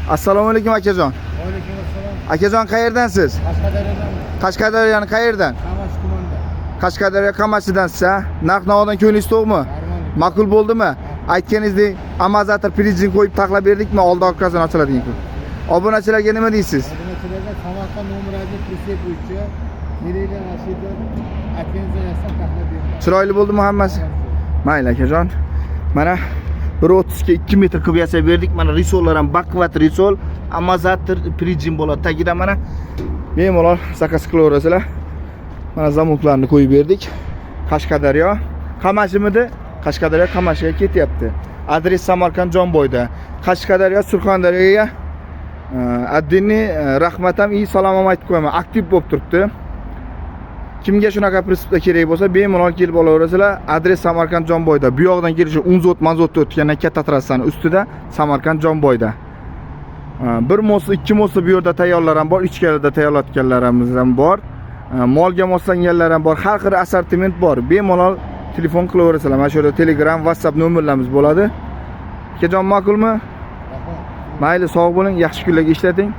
Assalomu alaykum akajon. Aleyküm assalom. Akajon qayerdansiz? Qashqadaryodan. Qashqadaryoni qayerdan? Qamash tumanida. Qashqadaryo Qamachidansiz a? Narx-navodan ko'nglingiz to'g'mi? Ma'qul bo'ldimi? Aytganingizdek, Amazator Pirijin qo'yib taqlab berdikmi? Oldi orqasidan ochiladigan kun. Obunachilarga nima deysiz? Obunachilarga Samarqand nomeraji Prisep bo'yicha Miraylar Rashidov Akenza yasab taqlab berdi. Chiroyli bo'ldimi hammasi? Mayli akajon. Mana 1.30 ga 2 metr qilib yasab berdik. Mana risollar ham baquvvat risol. Amazator Pirijin bo'ladi. Tagida mana bemalol zakaz qilaverasizlar. Mana zamoklarni qo'yib berdik. Qashqadaryo Qamashimidi? Qashqadaryo Qamashiga ketyapti. Adres Samarqand Jonboyda. Qashqadaryo Surxondaryoga Addinni rahmatam salom ham aytib qo'yaman. Aktiv bo'lib turibdi. Kimga shunaqa prinsipda kerak bo'lsa, bemalol kelib olaverasizlar. Adres Samarqand Jonboyda. Bu yoqdan kelishi Unzot mazotda o'tgandan katta trassani ustida Samarqand Jonboyda. 1 mosli, 2 mosli bu yerda tayyorlar ham bor, ichkarida tayyorlatganlarimiz ham bor. Molga moslanganlar ham bor. Har xil assortiment bor. Bemalol telefon qilaverasizlar. Mana shu yerda Telegram, WhatsApp nomerlarimiz bo'ladi. Akajon ma'qulmi? Mayli, sog' bo'ling, yaxshi kunlarga ishlating.